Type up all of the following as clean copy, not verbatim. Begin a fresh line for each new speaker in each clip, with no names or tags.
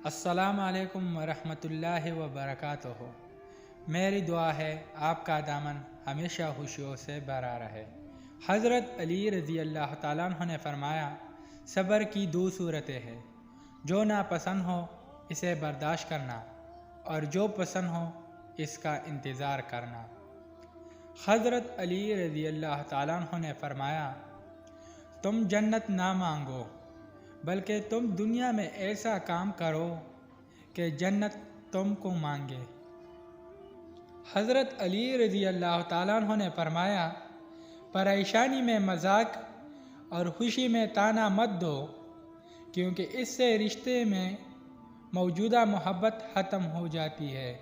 السلام علیکم ورحمۃ اللہ وبرکاتہ۔ میری دعا ہے آپ کا دامن ہمیشہ خوشیوں سے بھرا رہے۔ حضرت علی رضی اللہ تعالیٰ عنہ نے فرمایا، صبر کی دو صورتیں ہیں، جو ناپسند ہو اسے برداشت کرنا اور جو پسند ہو اس کا انتظار کرنا۔ حضرت علی رضی اللہ تعالیٰ عنہ نے فرمایا، تم جنت نہ مانگو بلکہ تم دنیا میں ایسا کام کرو کہ جنت تم کو مانگے۔ حضرت علی رضی اللہ تعالیٰ عنہ نے فرمایا، پریشانی میں مذاق اور خوشی میں طعنہ مت دو، کیونکہ اس سے رشتے میں موجودہ محبت ختم ہو جاتی ہے۔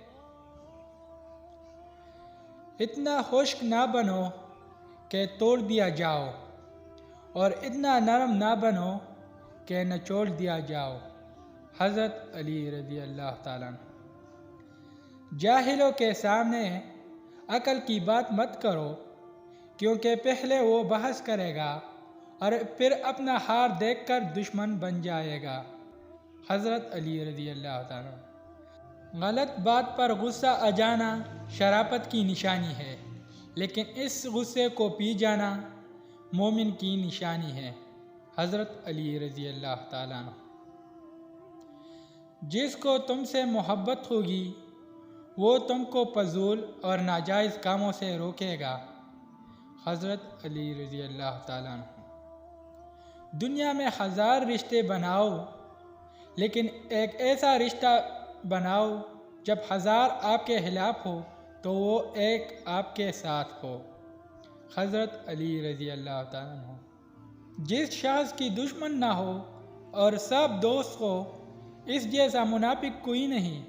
اتنا خشک نہ بنو کہ توڑ دیا جاؤ، اور اتنا نرم نہ بنو کہ نچوڑ دیا جاؤ۔ حضرت علی رضی اللہ تعالیٰ عنہ۔ جاہلوں کے سامنے عقل کی بات مت کرو، کیونکہ پہلے وہ بحث کرے گا اور پھر اپنا ہار دیکھ کر دشمن بن جائے گا۔ حضرت علی رضی اللہ تعالیٰ عنہ۔ غلط بات پر غصہ آ جانا شرافت کی نشانی ہے، لیکن اس غصے کو پی جانا مومن کی نشانی ہے۔ حضرت علی رضی اللہ تعالیٰ عنہ۔ جس کو تم سے محبت ہوگی وہ تم کو فضول اور ناجائز کاموں سے روکے گا۔ حضرت علی رضی اللہ تعالیٰ عنہ۔ دنیا میں 1000 رشتے بناؤ، لیکن ایک ایسا رشتہ بناؤ جب 1000 آپ کے خلاف ہو تو وہ ایک آپ کے ساتھ ہو۔ حضرت علی رضی اللہ تعالیٰ عنہ۔ جس شخص کی دشمن نہ ہو اور سب دوست ہو، اس جیسا منافق کوئی نہیں،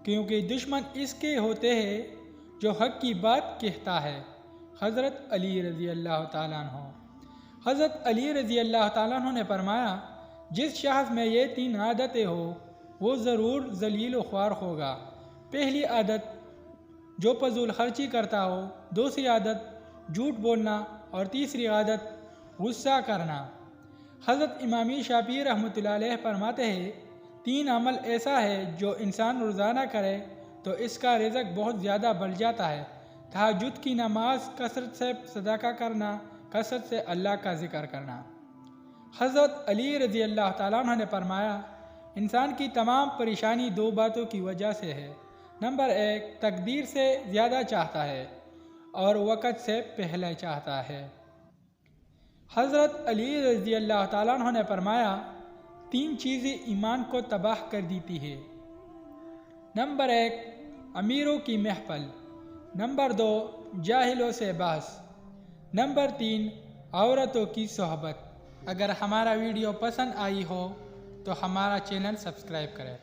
کیونکہ دشمن اس کے ہوتے ہیں جو حق کی بات کہتا ہے۔ حضرت علی رضی اللہ تعالیٰ عنہ۔ حضرت علی رضی اللہ تعالیٰ عنہ نے فرمایا، جس شخص میں یہ 3 عادتیں ہو وہ ضرور ذلیل و خوار ہوگا۔ پہلی عادت جو فضول خرچی کرتا ہو، دوسری عادت جھوٹ بولنا، اور تیسری عادت غصہ کرنا۔ حضرت امام شافعی رحمۃ اللہ علیہ فرماتے ہیں، 3 عمل ایسا ہے جو انسان روزانہ کرے تو اس کا رزق بہت زیادہ بڑھ جاتا ہے: تہجد کی نماز، کثرت سے صدقہ کرنا، کثرت سے اللہ کا ذکر کرنا۔ حضرت علی رضی اللہ تعالیٰ عنہ نے فرمایا، انسان کی تمام پریشانی 2 باتوں کی وجہ سے ہے۔ نمبر 1، تقدیر سے زیادہ چاہتا ہے اور وقت سے پہلے چاہتا ہے۔ حضرت علی رضی اللہ تعالیٰ عنہ نے فرمایا، 3 چیزیں ایمان کو تباہ کر دیتی ہے۔ نمبر 1، امیروں کی محفل۔ نمبر 2، جاہلوں سے بحث۔ نمبر 3، عورتوں کی صحبت۔ اگر ہمارا ویڈیو پسند آئی ہو تو ہمارا چینل سبسکرائب کریں۔